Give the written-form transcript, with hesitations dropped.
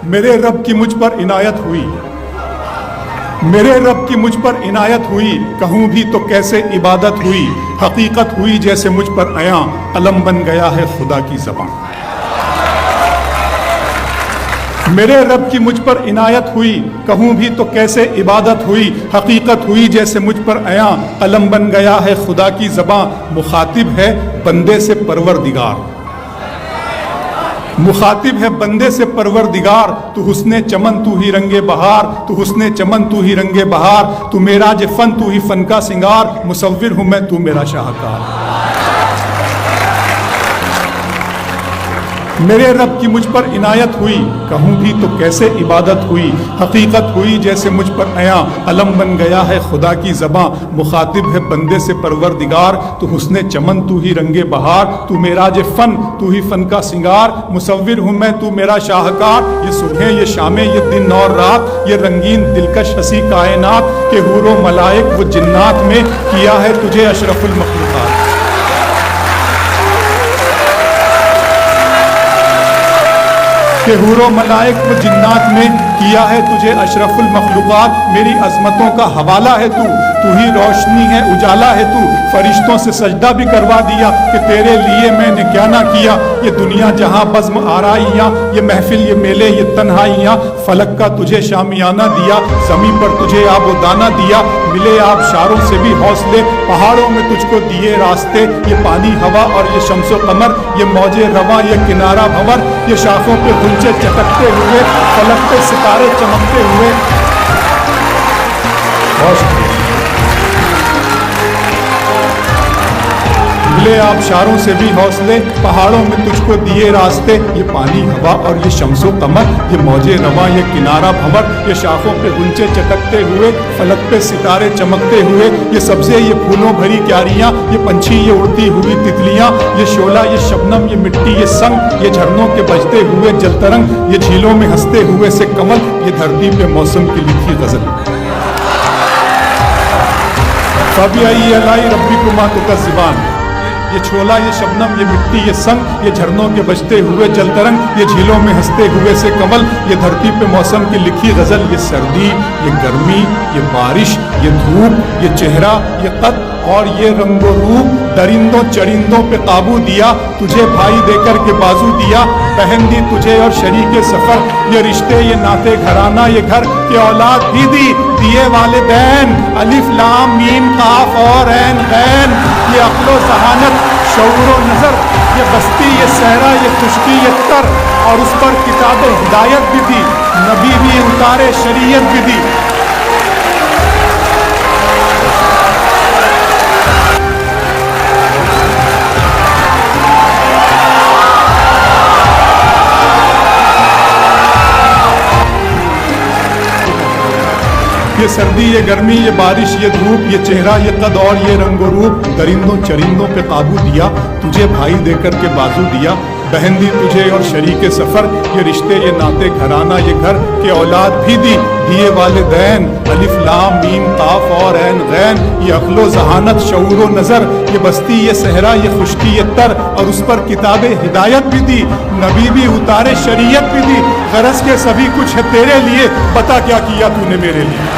मेरे रब की मुझ पर इनायत हुई, मेरे रब की मुझ पर इनायत हुई, कहूँ भी तो कैसे इबादत हुई, हकीकत हुई जैसे मुझ पर आया, अलम बन गया है खुदा की ज़बान। मेरे रब की मुझ पर इनायत हुई, कहूँ भी तो कैसे इबादत हुई, हकीकत हुई जैसे मुझ पर आया, अलम बन गया है खुदा की ज़बान। मुखातिब है बंदे से परवरदिगार, मुखातिब है बंदे से परवरदिगार, तू हुस्ने चमन तू ही रंगे बहार, तू हुस्ने चमन तू ही रंगे बहार, तू मेरा जे फन तू ही फन का सिंगार, मुसव्विर हूँ मैं तू मेरा शाहकार। मेरे रब की मुझ पर इनायत हुई, कहूँ भी तो कैसे इबादत हुई, हकीकत हुई जैसे मुझ पर आया, अलम बन गया है खुदा की ज़बां। मुखातिब है बंदे से परवरदिगार, तू हुस्ने चमन तू ही रंगे बहार, तू मेरा जे फन तू ही फन का सिंगार, मुसव्विर हूँ मैं तू मेरा शाहकार। ये सुबह ये शामें ये दिन और रात, ये रंगीन दिलकश हंसी कायनात, के हूरो मलाइक व जिन्नात में किया है तुझे अशरफुल मखलूकात। के हूरो मलाइक व जिन्नात में किया है तुझे अशरफुल मखलूकात। मेरी अजमतों का हवाला है तू, तू ही रोशनी है उजाला है तू, फरिश्तों से सजदा भी करवा दिया कि तेरे लिए मैंने क्या ना किया। ये दुनिया जहां बज़्म आराइयाँ, ये महफिल ये मेले ये तन्हाइयाँ, फलक का तुझे शामियाना दिया, ज़मीं पर तुझे आबो दाना दिया। मिले आबशारों से भी हौसले, पहाड़ों में तुझको दिए रास्ते, ये पानी हवा और ये शम्सो कमर, ये मौजे रवा ये किनारा भंवर, ये शाखों पे गुंचे चटकते हुए, फलक पे सितारे चमकते हुए। मिले आबशारों से भी हौसले, पहाड़ों में तुझको दिए रास्ते, ये पानी हवा और ये शम्सो कमर, ये मौजे रवा ये किनारा भंवर, ये शाखों पे गुंचे चटकते हुए, फलक पे सितारे चमकते हुए। ये सब्जे ये फूलों भरी क्यारियाँ, ये पंछी ये उड़ती हुई तितलियाँ, ये शोला ये शबनम ये मिट्टी ये संग, ये झरनों के बजते हुए जलतरंग, ये झीलों में हंसते हुए से कमल, ये धरती पे मौसम की लिखी गजल। फ़बिअय्यि आलाइ रब्बिकुमा तुकज़्ज़िबान, ये छोला ये शबनम ये मिट्टी ये संग, ये झरनों के बजते हुए जलतरंग, ये झीलों में हंसते हुए से कमल, ये धरती पे मौसम की लिखी गजल। ये सर्दी ये गर्मी ये बारिश ये धूप ये चेहरा ये कद और ये रंगो रूप, दरिंदों चरिंदों पे काबू दिया, तुझे भाई देकर के बाजू दिया, बहन दी तुझे और शरीके सफर, ये रिश्ते ये नाते घराना ये घर, के औलाद भी दी दिए वालिदैन, अलिफ लाम मीम काफ और ऐन गैन, ये अक्लो ज़हानत शऊर व नज़र, ये बस्ती ये सहरा ये खुश्की ये तर, और उस पर किताब हिदायत भी दी, नबी भी उतारे शरीयत भी दी। ये सर्दी ये गर्मी ये बारिश ये धूप ये चेहरा ये कद और ये रंगो रूप, दरिंदों चरिंदों पे काबू दिया, तुझे भाई देकर के बाजू दिया, बहन दी तुझे और शरीके सफ़र, ये रिश्ते ये नाते घराना ये घर, के औलाद भी दी दिए वालिदैन, अलिफ लाम मीम काफ और ऐन गैन, ये अक्लो ज़हानत शऊर व नज़र, ये बस्ती ये सहरा ये खुश्की ये तर, और उस पर किताबे हिदायत भी दी, नबी भी उतारे शरीयत भी दी। गरज के सभी कुछ है तेरे लिए, बता क्या किया तूने मेरे लिए।